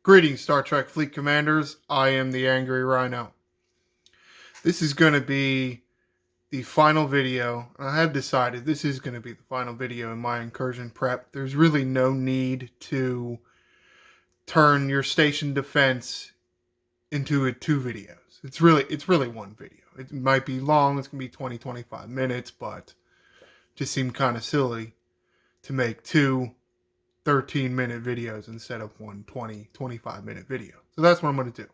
Greetings, Star Trek Fleet Commanders. I am the Angry Rhino. This is going to be the final video. I have decided this is going to be the final video in my incursion prep. There's really no need to turn your station defense into two videos. It's really one video. It might be long. It's going to be 20-25 minutes, but it just seemed kind of silly to make two 13-minute videos instead of one 20-25-minute video. So that's what I'm going to do.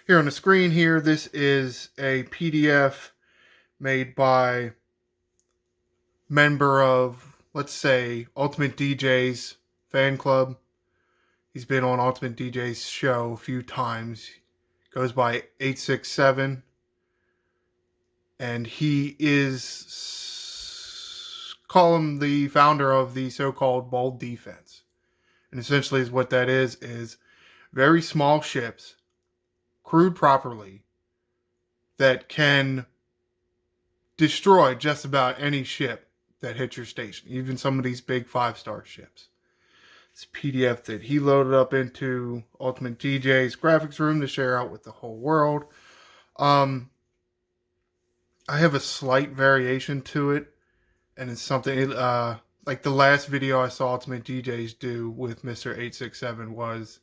Here on the screen here, this is a PDF made by member of, let's say, Ultimate DJ's fan club. He's been on Ultimate DJ's show a few times. Goes by 867. And he is, call him the founder of the so-called bold defense. And essentially is what that is very small ships crewed properly that can destroy just about any ship that hits your station, even some of these big 5-star ships. It's a PDF that he loaded up into Ultimate DJ's graphics room to share out with the whole world. I have a slight variation to it, and it's something like the last video I saw Ultimate DJs do with Mr. 867 was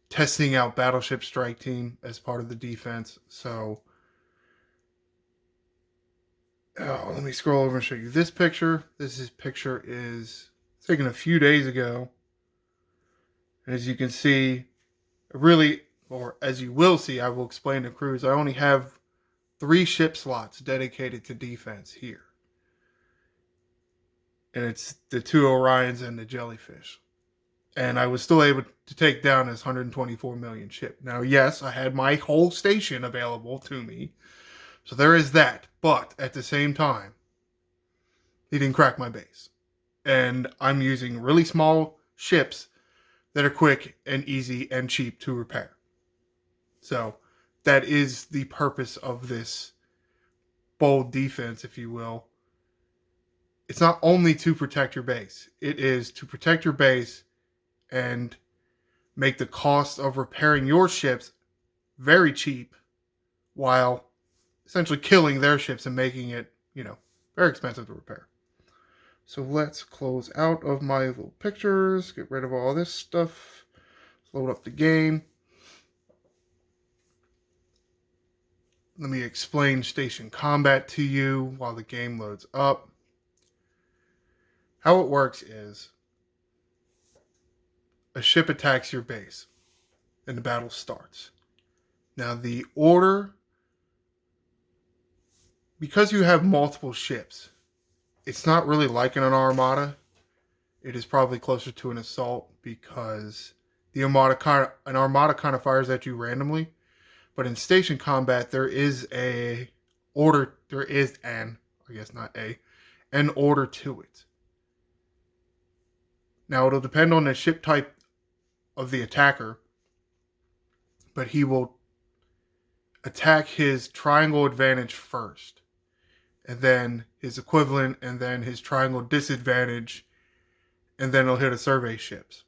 testing out Battleship Strike Team as part of the defense. So, let me scroll over and show you this picture. This picture is taken a few days ago. And as you can see, or as you will see, I will explain the crews. I only have 3 ship slots dedicated to defense here. And it's the 2 Orions and the Jellyfish. And I was still able to take down this 124 million ship. Now, yes, I had my whole station available to me. So there is that. But at the same time, he didn't crack my base. And I'm using really small ships that are quick and easy and cheap to repair. So that is the purpose of this bold defense, if you will. It's not only to protect your base. It is to protect your base and make the cost of repairing your ships very cheap while essentially killing their ships and making it, very expensive to repair. So let's close out of my little pictures, get rid of all this stuff, load up the game. Let me explain station combat to you while the game loads up. How it works is a ship attacks your base and the battle starts. Now the order, because you have multiple ships, it's not really like an armada. It is probably closer to an assault because an armada kind of fires at you randomly. But in station combat, there is an order to it. Now it'll depend on the ship type of the attacker, but he will attack his triangle advantage first, and then his equivalent, and then his triangle disadvantage, and then he'll hit a survey ships.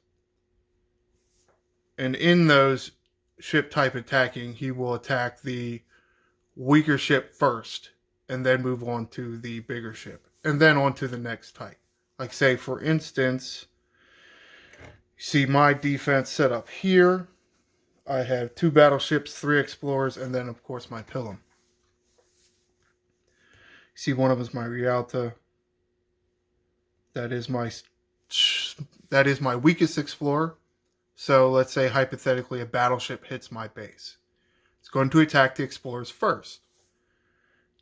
And in those ship type attacking, he will attack the weaker ship first, and then move on to the bigger ship, and then on to the next type. Like say, for instance, you see my defense set up here. I have 2 battleships, 3 explorers, and then of course my Pilum. You see one of them is my Rialta. That is my weakest explorer. So let's say hypothetically a battleship hits my base. It's going to attack the explorers first.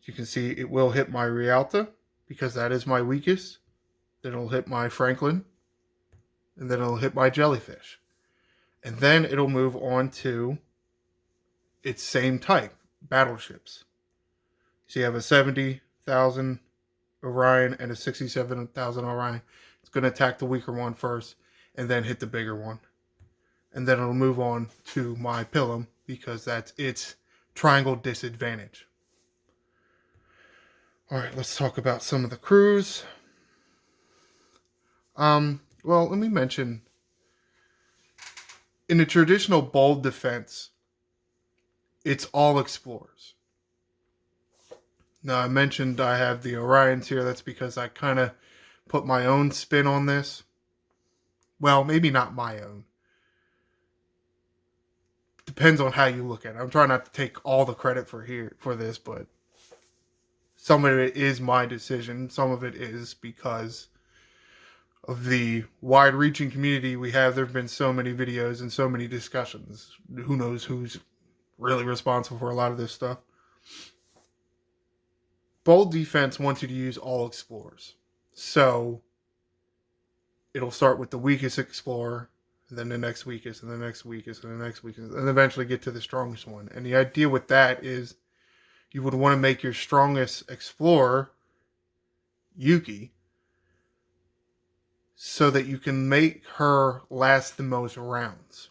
You can see it will hit my Rialta because that is my weakest. Then it'll hit my Franklin. And then it'll hit my Jellyfish. And then it'll move on to its same type, battleships. So you have a 70,000 Orion and a 67,000 Orion. It's going to attack the weaker one first and then hit the bigger one. And then it'll move on to my Pilum because that's its triangle disadvantage. All right, let's talk about some of the crews. Well, let me mention In a traditional bold defense, it's all explorers. Now, I mentioned I have the Orions here. That's because I kind of put my own spin on this. Well, maybe not my own. Depends on how you look at it. I'm trying not to take all the credit for this, but some of it is my decision. Some of it is because of the wide-reaching community we have. There have been so many videos and so many discussions. Who knows who's really responsible for a lot of this stuff. Bold defense wants you to use all explorers. So it'll start with the weakest explorer, then the next weakest, and the next weakest, and the next weakest, and eventually get to the strongest one. And the idea with that is you would want to make your strongest explorer Yuki so that you can make her last the most rounds.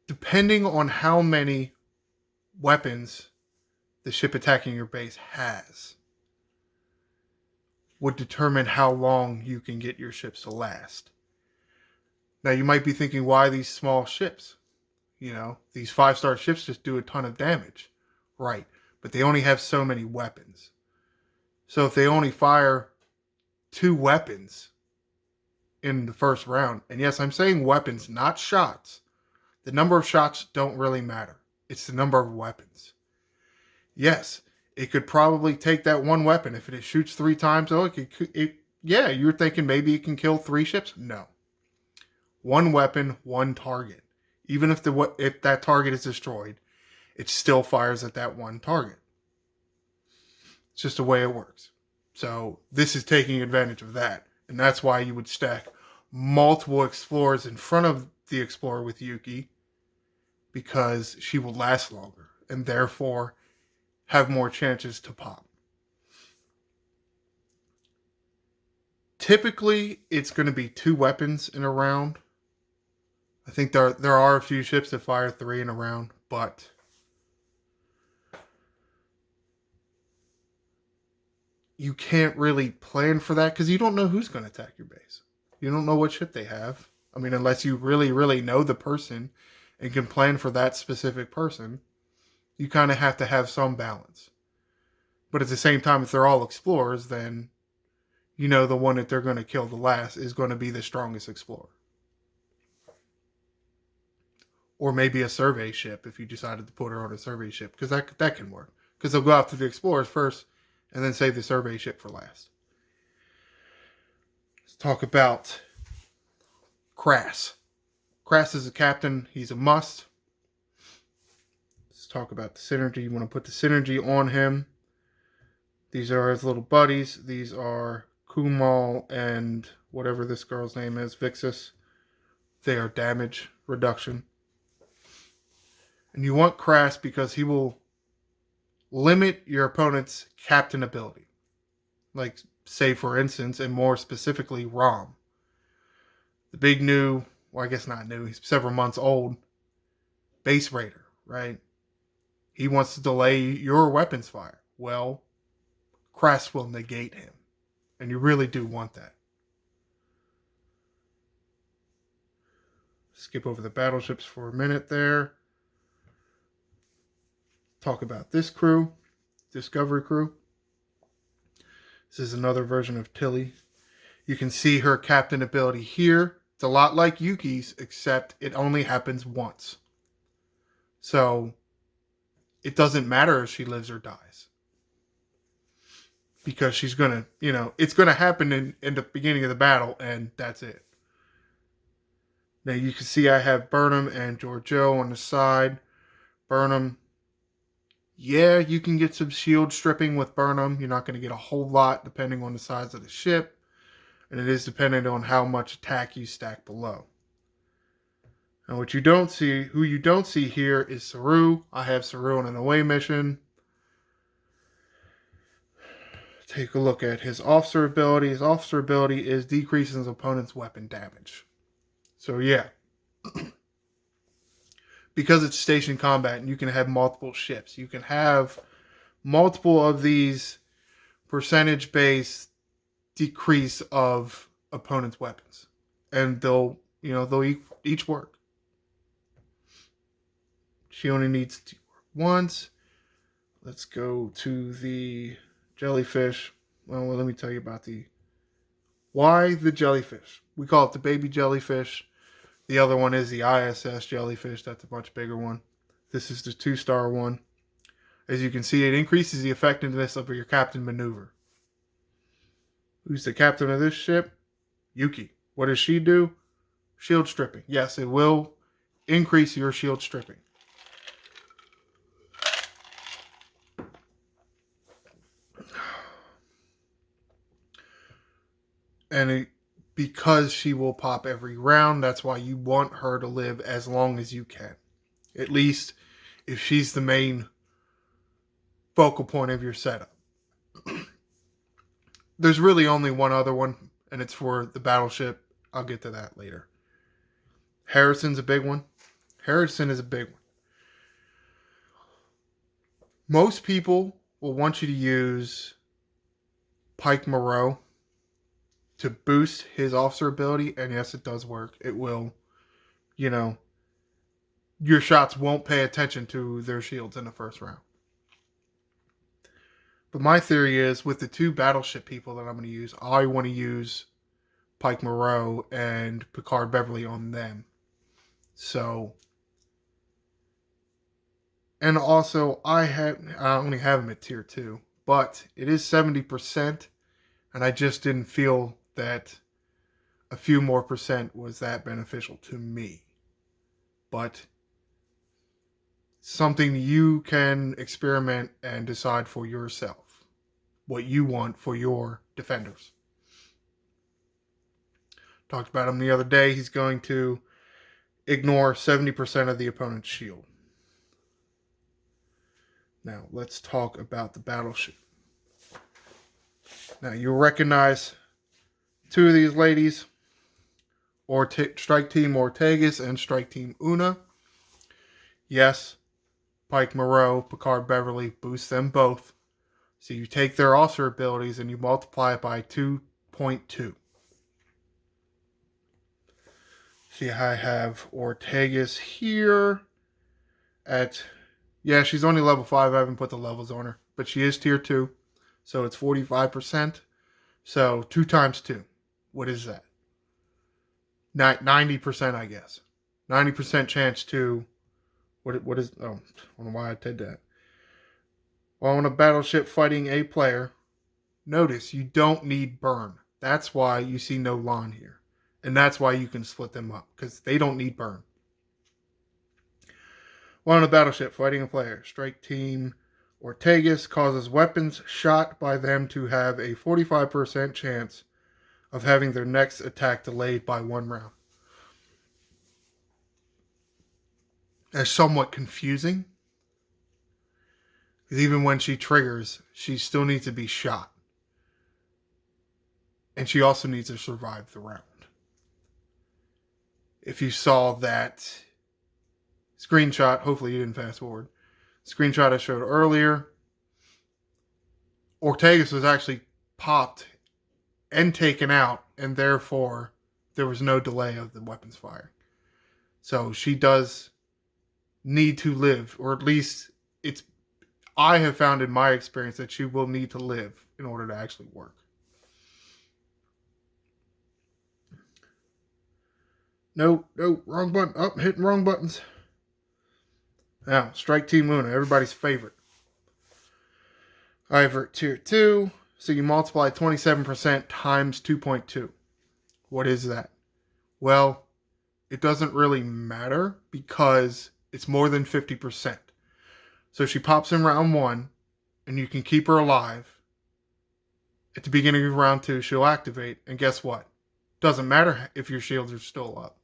Depending on how many weapons the ship attacking your base has, would determine how long you can get your ships to last. Now, you might be thinking, why these small ships? You know, these 5-star ships just do a ton of damage. Right, but they only have so many weapons. So if they only fire 2 weapons in the first round, and yes, I'm saying weapons, not shots. The number of shots don't really matter. It's the number of weapons. Yes, it could probably take that one weapon. If it shoots 3 times, yeah, you're thinking maybe it can kill 3 ships? No. 1 weapon, 1 target. Even if that target is destroyed, it still fires at that one target. It's just the way it works. So this is taking advantage of that. And that's why you would stack multiple explorers in front of the explorer with Yuki, because she will last longer and therefore have more chances to pop. Typically, it's going to be 2 weapons in a round. I think there are a few ships that fire 3 in a round, but you can't really plan for that because you don't know who's going to attack your base. You don't know what ship they have. I mean, unless you really, really know the person and can plan for that specific person, you kind of have to have some balance. But at the same time, if they're all explorers, then you know the one that they're going to kill the last is going to be the strongest explorer. Or maybe a survey ship if you decided to put her on a survey ship, because that can work. Because they'll go after the explorers first and then save the survey ship for last. Let's talk about Crass. Crass is a captain. He's a must. Let's talk about the synergy. You want to put the synergy on him. These are his little buddies. These are Kumal and whatever this girl's name is, Vixus. They are damage reduction. And you want Crass because he will limit your opponent's captain ability. Like, say, for instance, and more specifically, Rom. The big new, well, I guess not new, he's several months old, base raider, right? He wants to delay your weapons fire. Well, Crass will negate him. And you really do want that. Skip over the battleships for a minute there. Talk about this crew, Discovery crew. This is another version of Tilly. You can see her captain ability here. It's a lot like Yuki's, except it only happens once. So it doesn't matter if she lives or dies. Because she's going to, it's going to happen in the beginning of the battle, and that's it. Now you can see I have Burnham and Giorgio on the side. Burnham, yeah, you can get some shield stripping with Burnham. You're not going to get a whole lot depending on the size of the ship. And it is dependent on how much attack you stack below. Now what you don't see, who you don't see here is Saru. I have Saru on an away mission. Take a look at his officer ability. His officer ability is decreases his opponent's weapon damage. So yeah. Because it's station combat and you can have multiple ships. You can have multiple of these percentage-based decrease of opponent's weapons, and they'll each work. She only needs to work once. Let's go to the jellyfish. Well, let me tell you about why the jellyfish. We call it the baby jellyfish. The other one is the ISS jellyfish. That's a much bigger one. This is the 2-star one. As you can see, it increases the effectiveness of your captain maneuver. Who's the captain of this ship? Yuki. What does she do? Shield stripping. Yes, it will increase your shield stripping. And because she will pop every round, that's why you want her to live as long as you can. At least if she's the main focal point of your setup. There's really only one other one, and it's for the battleship. I'll get to that later. Harrison's a big one. Harrison is a big one. Most people will want you to use Pike Moreau to boost his officer ability, and yes, it does work. It will, your shots won't pay attention to their shields in the first round. But my theory is, with the 2 battleship people that I'm going to use, I want to use Pike Moreau and Picard Beverly on them. So, and also I only have him at tier 2, but it is 70%, and I just didn't feel that a few more percent was that beneficial to me. But something you can experiment and decide for yourself what you want for your defenders. Talked about him the other day. He's going to ignore 70% of the opponent's shield. Now, let's talk about the battleship. Now, you'll recognize 2 of these ladies, Strike Team Ortegas and Strike Team Una. Yes, Pike Moreau, Picard Beverly, boost them both. So you take their officer abilities and you multiply it by 2.2. See, I have Ortegas here she's only level 5. I haven't put the levels on her, but she is tier 2. So it's 45%. So 2 times 2. What is that? 90%, I guess. 90% chance to... What is... Oh, I don't know why I did that. Well, on a battleship fighting a player, notice you don't need burn. That's why you see no Lon here. And that's why you can split them up, because they don't need burn. While on a battleship fighting a player, Strike Team Ortegas causes weapons shot by them to have a 45% chance of having their next attack delayed by 1 round. That's somewhat confusing. Because even when she triggers, she still needs to be shot. And she also needs to survive the round. If you saw that screenshot, hopefully you didn't fast forward, screenshot I showed earlier, Ortegas was actually popped and taken out, and therefore there was no delay of the weapons fire. So she does need to live, or at least I have found in my experience that she will need to live in order to actually work. No, wrong button. Oh, hitting wrong buttons. Now, Strike Team Luna, everybody's favorite. Ivert tier 2, so you multiply 27% times 2.2. What is that? Well, it doesn't really matter because it's more than 50%. So she pops in round 1, and you can keep her alive. At the beginning of round 2, she'll activate, and guess what? Doesn't matter if your shields are still up.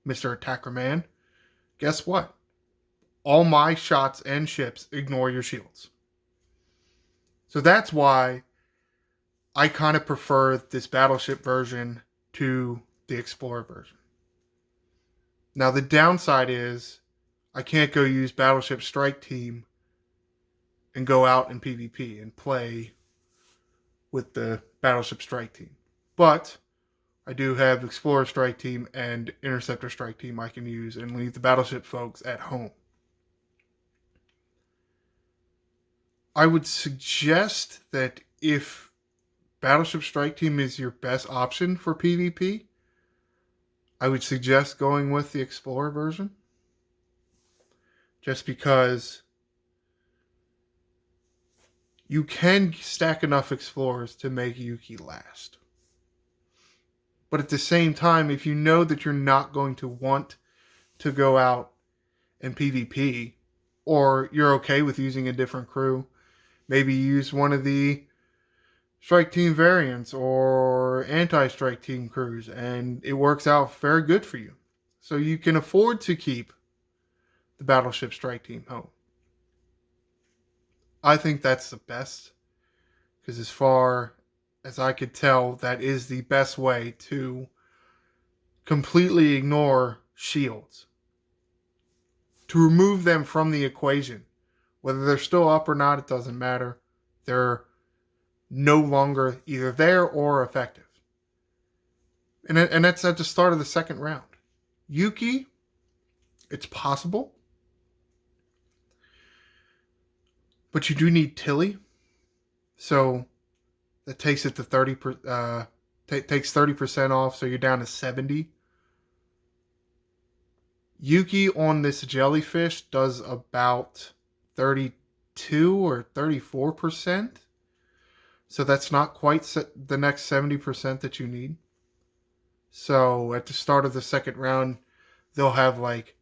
Mr. Attacker Man, guess what? All my shots and ships ignore your shields. So that's why I kind of prefer this Battleship version to the Explorer version. Now, the downside is I can't go use Battleship Strike Team and go out in PvP and play with the Battleship Strike Team. But I do have Explorer Strike Team and Interceptor Strike Team I can use and leave the battleship folks at home. I would suggest that if Battleship Strike Team is your best option for PvP, I would suggest going with the Explorer version. Just because you can stack enough Explorers to make Yuki last. But at the same time, if you know that you're not going to want to go out and PvP, or you're okay with using a different crew, maybe use one of the strike team variants or anti-strike team crews, and it works out very good for you. So you can afford to keep the battleship strike team home. I think that's the best, because as far as I could tell, that is the best way to completely ignore shields. To remove them from the equation. Whether they're still up or not, it doesn't matter. They're no longer either there or effective. And that's at the start of the second round. Yuki, it's possible. But you do need Tilly. So that takes it to 30. Takes 30% off, so you're down to 70. Yuki on this jellyfish does about 32 or 34%. So that's not quite the next 70% that you need. So at the start of the second round, they'll have like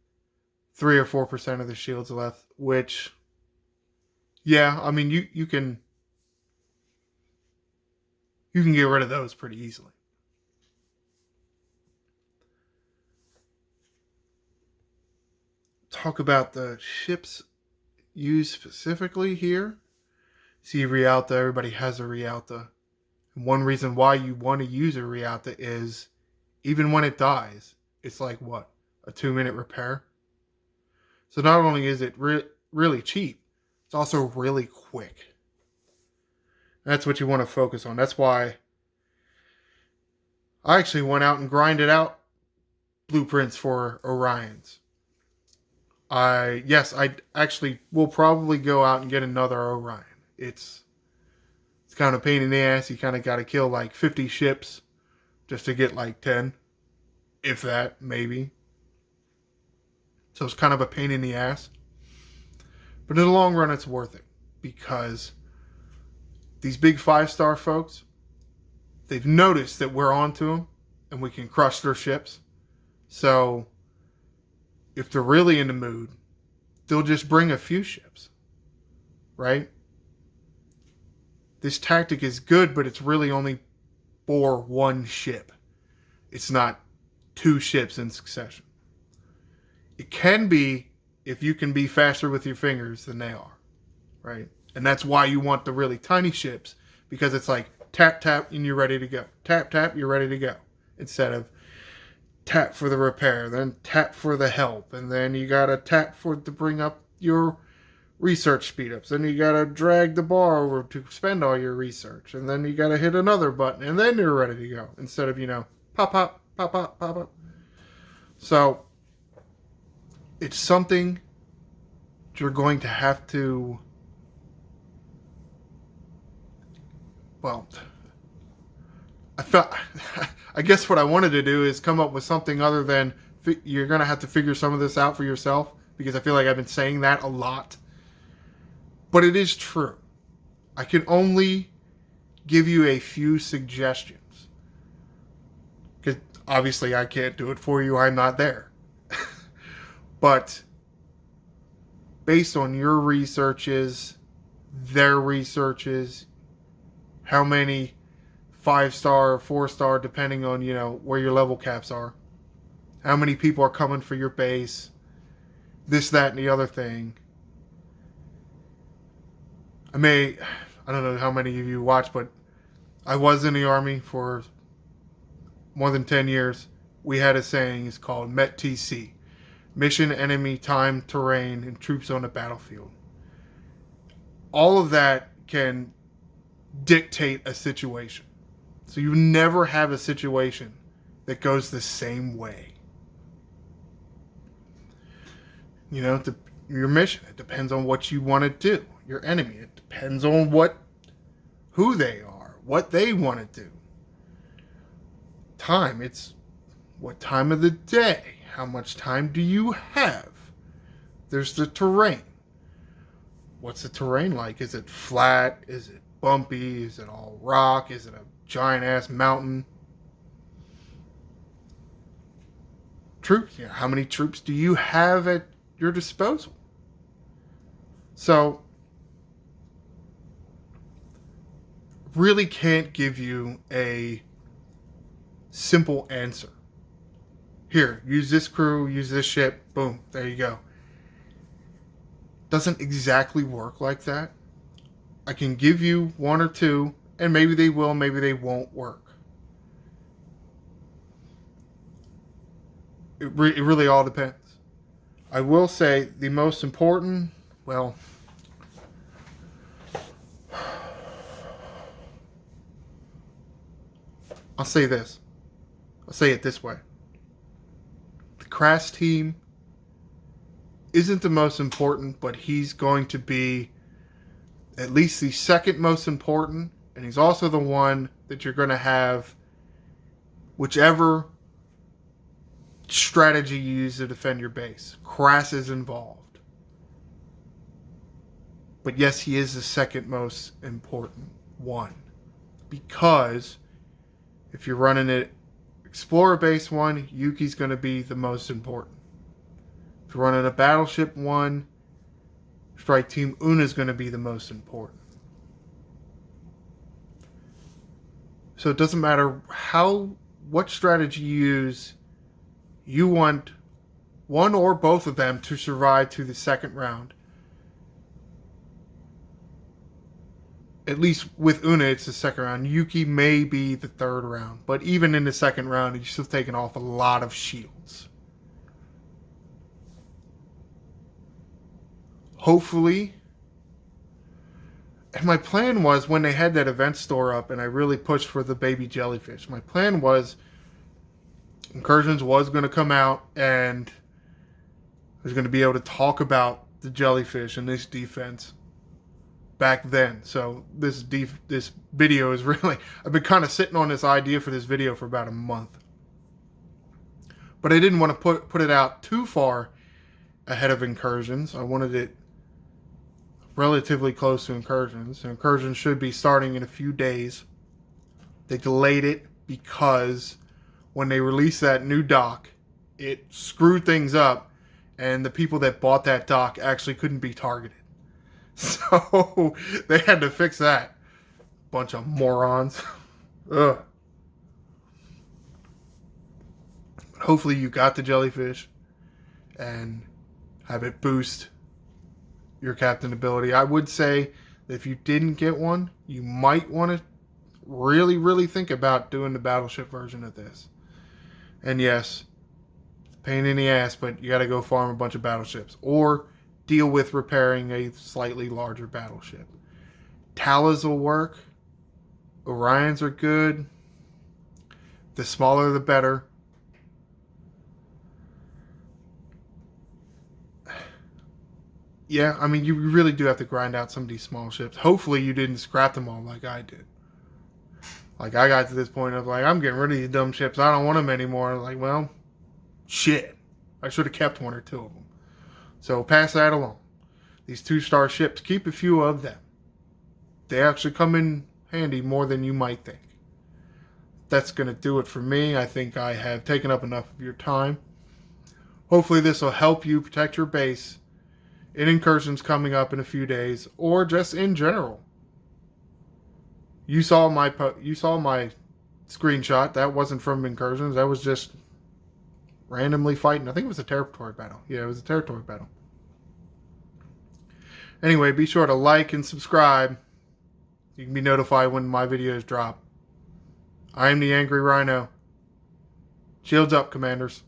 3 or 4% of the shields left, which, yeah, I mean, you can get rid of those pretty easily. Talk about the ships used specifically here. See, Rialta, everybody has a Rialta. And one reason why you want to use a Rialta is even when it dies, it's like what? A 2-minute repair? So not only is it really cheap, it's also really quick. That's what you want to focus on. That's why I actually went out and grinded out blueprints for Orions. I actually will probably go out and get another Orion. It's kind of a pain in the ass. You kind of got to kill like 50 ships just to get like 10, if that, maybe. So it's kind of a pain in the ass. But in the long run, it's worth it, because these big 5-star folks, they've noticed that we're onto them and we can crush their ships. So if they're really in the mood, they'll just bring a few ships, right? This tactic is good, but it's really only for one ship. It's not 2 ships in succession. It can be if you can be faster with your fingers than they are, right? And that's why you want the really tiny ships, because it's like tap, tap, and you're ready to go. Tap, tap, you're ready to go. Instead of tap for the repair, then tap for the help, and then you gotta tap to bring up your research speed ups. Then you gotta drag the bar over to spend all your research, and then you gotta hit another button, and then you're ready to go. Instead of, pop, pop, pop, pop, pop, pop. So it's something you're going to have to, well, I guess what I wanted to do is come up with something other than you're going to have to figure some of this out for yourself, because I feel like I've been saying that a lot. But it is true. I can only give you a few suggestions, because obviously I can't do it for you. I'm not there. But based on your researches, their researches, how many 5-star or 4-star, depending on, where your level caps are, how many people are coming for your base, this, that, and the other thing. I don't know how many of you watch, but I was in the Army for more than 10 years. We had a saying, it's called MET-TC. Mission, enemy, time, terrain, and troops on the battlefield. All of that can dictate a situation. So you never have a situation that goes the same way. You know, your mission, it depends on what you want to do. Your enemy, it depends on who they are, what they want to do. Time, it's what time of the day, how much time do you have? There's the terrain. What's the terrain like? Is it flat? Is it bumpy? Is it all rock? Is it a giant ass mountain? Troops, you know, how many troops do you have at your disposal? So, really can't give you a simple answer. Here, use this crew, use this ship, boom, there you go. Doesn't exactly work like that. I can give you one or two, and maybe they will, maybe they won't work. It really all depends. I will say the most important, well, I'll say this. I'll say it this way. The Crash team isn't the most important, but he's going to be at least the second most important, and he's also the one that you're going to have whichever strategy you use to defend your base. Crash is involved. But yes, he is the second most important one. Because if you're running it Explorer base 1, Yuki's going to be the most important. If you're running a Battleship 1, Strike Team Una is going to be the most important. So it doesn't matter what strategy you use, you want one or both of them to survive to the second round. At least with Una, it's the second round. Yuki may be the third round. But even in the second round, you're still taking off a lot of shields. Hopefully. And my plan was, when they had that event store up and I really pushed for the baby jellyfish, my plan was Incursions was going to come out and I was going to be able to talk about the jellyfish and this defense back then. So this video is really, I've been kind of sitting on this idea for this video for about a month. But I didn't want to put it out too far ahead of Incursions. I wanted it relatively close to Incursions. Incursions should be starting in a few days. They delayed it because when they released that new dock, it screwed things up, and the people that bought that dock actually couldn't be targeted. So they had to fix that. Bunch of morons. Ugh. Hopefully you got the jellyfish and have it boost your captain ability. I would say that if you didn't get one, you might want to really, really think about doing the battleship version of this. And yes, it's a pain in the ass, but you got to go farm a bunch of battleships or deal with repairing a slightly larger battleship. Talas will work. Orions are good. The smaller the better. Yeah, I mean, you really do have to grind out some of these small ships. Hopefully you didn't scrap them all like I did. Like, I got to this point of, like, I'm getting rid of these dumb ships. I don't want them anymore. Like, well, shit. I should have kept one or two of them. So pass that along. These 2-star ships, keep a few of them. They actually come in handy more than you might think. That's going to do it for me. I think I have taken up enough of your time. Hopefully this will help you protect your base in Incursions coming up in a few days, or just in general. You saw my screenshot. That wasn't from Incursions. That was just randomly fighting. I think it was a territory battle. Yeah, it was a territory battle. Anyway, be sure to like and subscribe. You can be notified when my videos drop. I am the Angry Rhino. Shields up, Commanders.